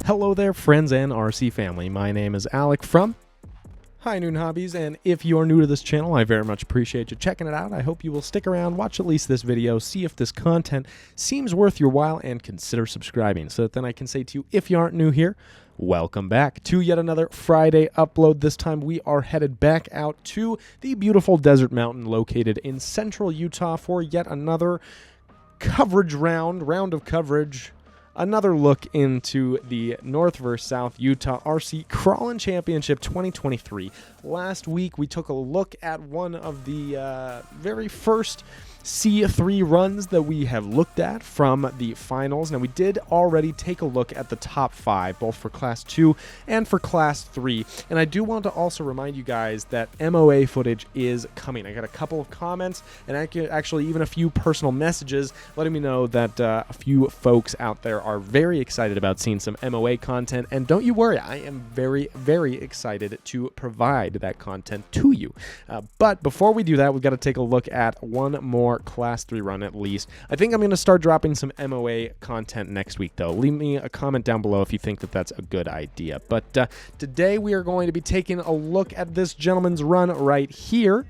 Hello there, friends and RC family. My name is Alec from High Noon Hobbies, and if you are new to this channel, I very much appreciate you checking it out. I hope you will stick around, watch at least this video, see if this content seems worth your while, and consider subscribing so that then I can say to you, if you aren't new here, welcome back to yet another Friday upload. This time we are headed back out to the beautiful desert mountain located in central Utah for yet another coverage round of coverage. Another look into the North vs. South Utah RC Crawling Championship 2023. Last week, we took a look at one of the very first C3 runs that we have looked at from the finals. Now, we did already take a look at the top 5, both for Class 2 and for Class 3. And I do want to also remind you guys that MOA footage is coming. I got a couple of comments and actually even a few personal messages letting me know that a few folks out there are very excited about seeing some MOA content. And don't you worry, I am very, very excited to provide that content to you. But before we do that, we've got to take a look at one more Class 3 run at least. I think I'm going to start dropping some MOA content next week, though. Leave me a comment down below if you think that that's a good idea. But today we are going to be taking a look at this gentleman's run right here.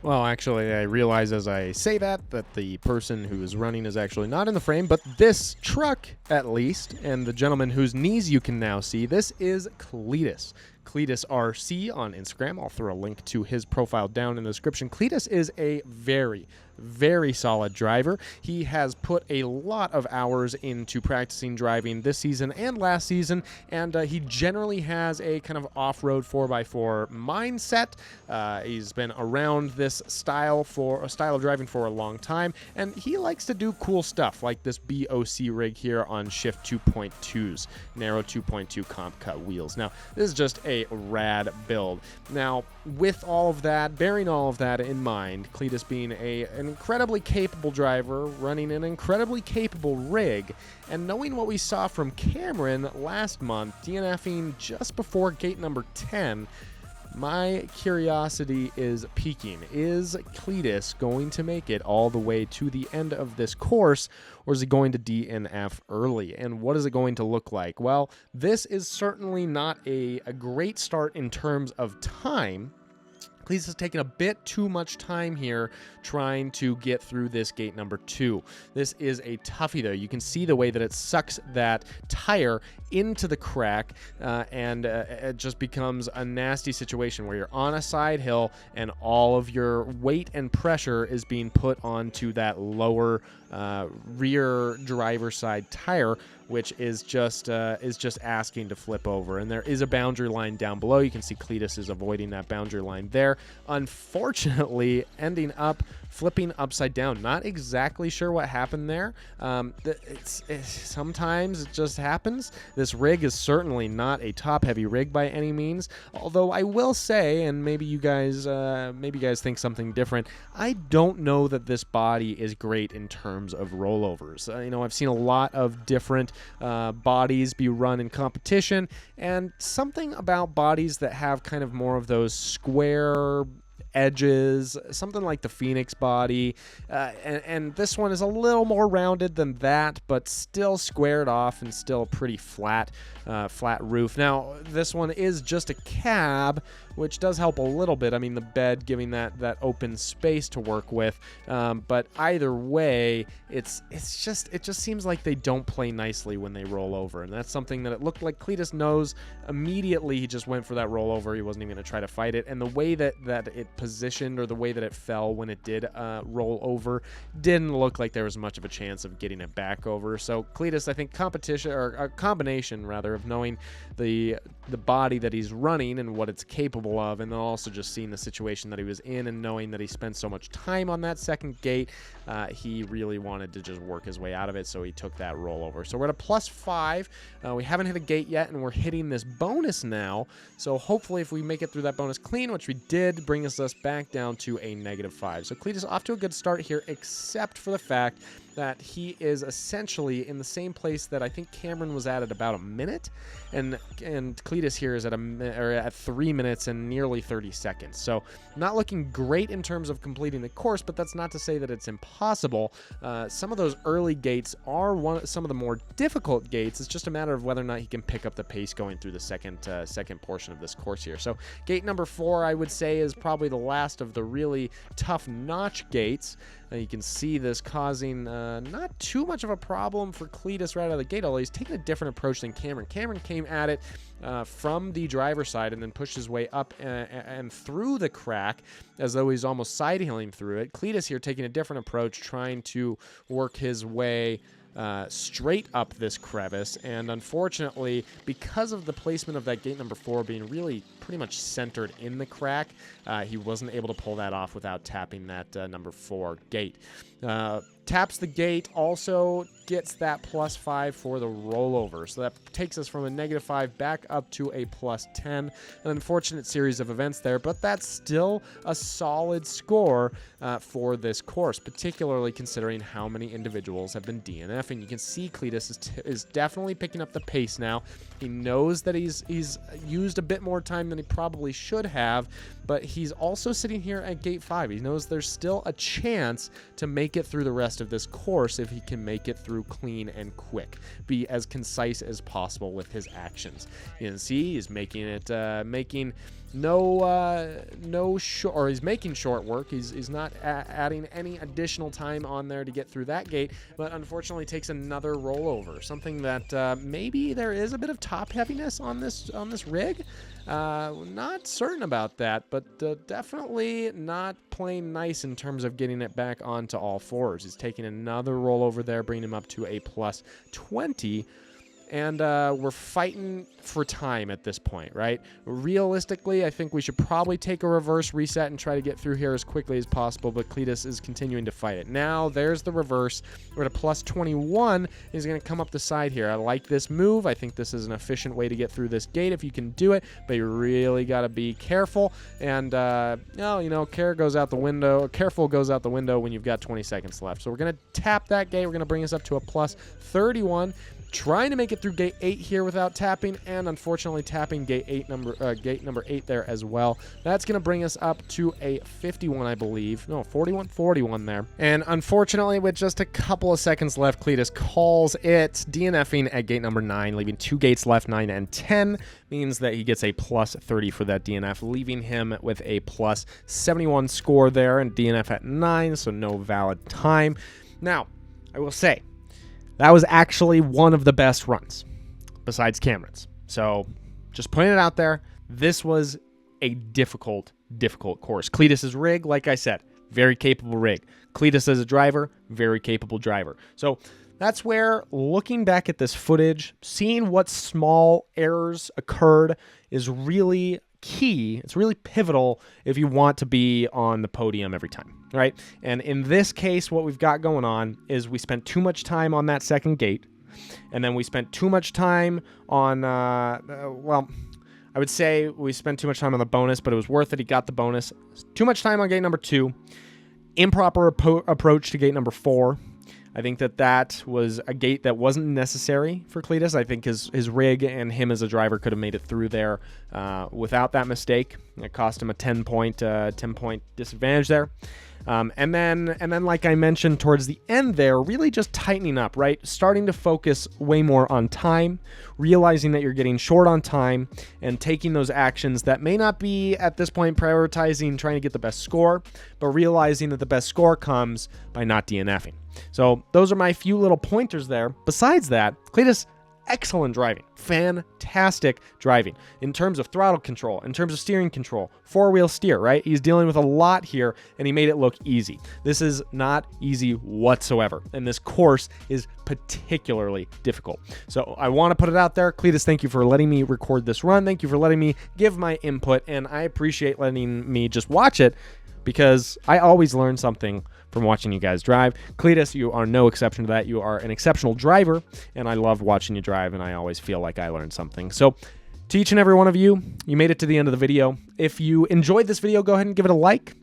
Well, actually, I realize as I say that the person who is running is actually not in the frame, but this truck, at least, and the gentleman whose knees you can now see, this is Kletis. Kletis RC on Instagram. I'll throw a link to his profile down in the description. Kletis is a very, very solid driver. He has put a lot of hours into practicing driving this season and last season, and he generally has a kind of off-road 4x4 mindset. He's been around this style of driving for a long time, and he likes to do cool stuff like this BOC rig here on Shift 2.2s, narrow 2.2 comp cut wheels. Now, this is just a rad build. Now, with all of that, bearing all of that in mind, Kletis being an incredibly capable driver, running an incredibly capable rig, and knowing what we saw from Cameron last month, DNFing just before gate number 10, my curiosity is peaking. Is Kletis going to make it all the way to the end of this course, or is he going to DNF early? And what is it going to look like? Well, this is certainly not a great start in terms of time. Kletis has taken a bit too much time here trying to get through this gate number 2. This is a toughie, though. You can see the way that it sucks that tire into the crack, and it just becomes a nasty situation where you're on a side hill and all of your weight and pressure is being put onto that lower rear driver side tire, which is just asking to flip over. And there is a boundary line down below. You can see Kletis is avoiding that boundary line there. Unfortunately, ending up flipping upside down. Not exactly sure what happened there. Sometimes it just happens. This rig is certainly not a top-heavy rig by any means. Although I will say, and maybe you guys think something different, I don't know that this body is great in terms of rollovers. I've seen a lot of different bodies be run in competition, and something about bodies that have kind of more of those square edges, something like the Phoenix body, and this one is a little more rounded than that, but still squared off and still pretty flat roof. Now, this one is just a cab, which does help a little bit. I mean, the bed giving that open space to work with, but either way, it just seems like they don't play nicely when they roll over, and that's something that it looked like Kletis knows immediately. He just went for that rollover. He wasn't even going to try to fight it, and the way that it positioned, or the way that it fell when it did roll over, didn't look like there was much of a chance of getting it back over. So Kletis, I think, a combination rather of knowing the body that he's running and what it's capable of, and then also just seeing the situation that he was in and knowing that he spent so much time on that second gate, he really wanted to just work his way out of it, so he took that rollover. So we're at a +5. We haven't hit a gate yet, and we're hitting this bonus now, so hopefully if we make it through that bonus clean, which we did, bring us back down to a -5. So Kletis off to a good start here, except for the fact that he is essentially in the same place that I think Cameron was at about a minute, and Kletis here is at 3 minutes and nearly 30 seconds. So not looking great in terms of completing the course, but that's not to say that it's impossible. Some of those early gates are some of the more difficult gates. It's just a matter of whether or not he can pick up the pace going through the second portion of this course here. So gate number 4, I would say, is probably the last of the really tough notch gates. You can see this causing not too much of a problem for Kletis right out of the gate, although he's taking a different approach than Cameron. Cameron came at it from the driver's side and then pushed his way up and through the crack as though he's almost side-hilling through it. Kletis here taking a different approach, trying to work his way straight up this crevice, and unfortunately, because of the placement of that gate number 4 being really pretty much centered in the crack, he wasn't able to pull that off without tapping that number 4 gate. Taps the gate, also gets that +5 for the rollover. So that takes us from a -5 back up to a +10. An unfortunate series of events there, but that's still a solid score for this course, particularly considering how many individuals have been DNFing. You can see Kletis is definitely picking up the pace now. He knows that he's used a bit more time than he probably should have, but he's also sitting here at gate 5. He knows there's still a chance to make it through the rest of this course if he can make it through clean and quick. Be as concise as possible with his actions. You can see he's making it making he's making short work. He's not adding any additional time on there to get through that gate, but unfortunately takes another rollover. Something that maybe there is a bit of top heaviness on this rig. Not certain about that, but definitely not playing nice in terms of getting it back onto all fours. He's taking another rollover there, bringing him up to a +20. And we're fighting for time at this point, right? Realistically, I think we should probably take a reverse reset and try to get through here as quickly as possible, but Kletis is continuing to fight it. Now, there's the reverse. We're at a +21. He's going to come up the side here. I like this move. I think this is an efficient way to get through this gate if you can do it, but you really got to be careful. And, careful goes out the window when you've got 20 seconds left. So we're going to tap that gate. We're going to bring us up to a +31. Trying to make it through gate 8 here without tapping, and unfortunately tapping gate number 8 there as well. That's going to bring us up to a 51, I believe. No, 41 there. And unfortunately, with just a couple of seconds left, Kletis calls it, DNFing at gate number 9, leaving 2 gates left. 9 and 10 means that he gets a +30 for that DNF, leaving him with a +71 score there, and DNF at 9, so no valid time. Now, I will say, that was actually one of the best runs, besides Cameron's. So, just putting it out there, this was a difficult course. Kletis' rig, like I said, very capable rig. Kletis as a driver, very capable driver. So, that's where, looking back at this footage, seeing what small errors occurred is really key. It's really pivotal if you want to be on the podium every time, right? And in this case, what we've got going on is we spent too much time on that second gate, and then we spent too much time on, I would say we spent too much time on the bonus, but it was worth it. He got the bonus. Too much time on gate number 2. Improper approach to gate number 4. I think that was a gate that wasn't necessary for Kletis. I think his rig and him as a driver could have made it through there without that mistake. It cost him a 10-point disadvantage there. And then, like I mentioned towards the end there, really just tightening up, right? Starting to focus way more on time, realizing that you're getting short on time, and taking those actions that may not be, at this point, prioritizing trying to get the best score, but realizing that the best score comes by not DNFing. So those are my few little pointers there. Besides that, Kletis, excellent driving. Fantastic driving. In terms of throttle control, in terms of steering control, 4-wheel steer, right? He's dealing with a lot here, and he made it look easy. This is not easy whatsoever, and this course is particularly difficult. So I want to put it out there. Kletis, thank you for letting me record this run. Thank you for letting me give my input, and I appreciate letting me just watch it, because I always learn something from watching you guys drive. Kletis, you are no exception to that. You are an exceptional driver, and I love watching you drive, and I always feel like I learned something. So to each and every one of you, you made it to the end of the video. If you enjoyed this video, go ahead and give it a like.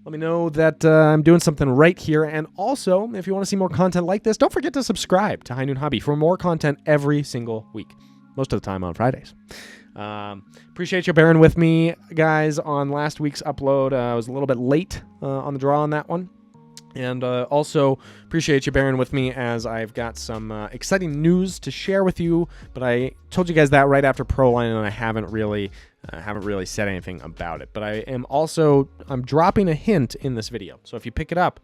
Let me know that I'm doing something right here. And also, if you want to see more content like this, don't forget to subscribe to High Noon Hobby for more content every single week, most of the time on Fridays. Appreciate you bearing with me, guys, on last week's upload. I was a little bit late on the draw on that one. And also appreciate you bearing with me as I've got some exciting news to share with you. But I told you guys that right after Proline, and I haven't really said anything about it. But I'm dropping a hint in this video. So if you pick it up,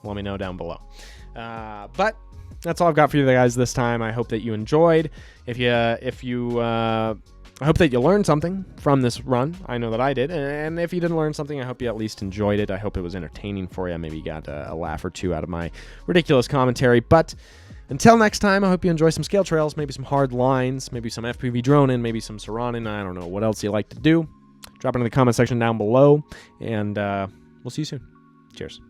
let me know down below. But that's all I've got for you guys this time. I hope that you enjoyed. I hope that you learned something from this run. I know that I did. And if you didn't learn something, I hope you at least enjoyed it. I hope it was entertaining for you. Maybe you got a laugh or two out of my ridiculous commentary. But until next time, I hope you enjoy some scale trails, maybe some hard lines, maybe some FPV droning, maybe some Seranin. I don't know what else you like to do. Drop it in the comment section down below. And we'll see you soon. Cheers.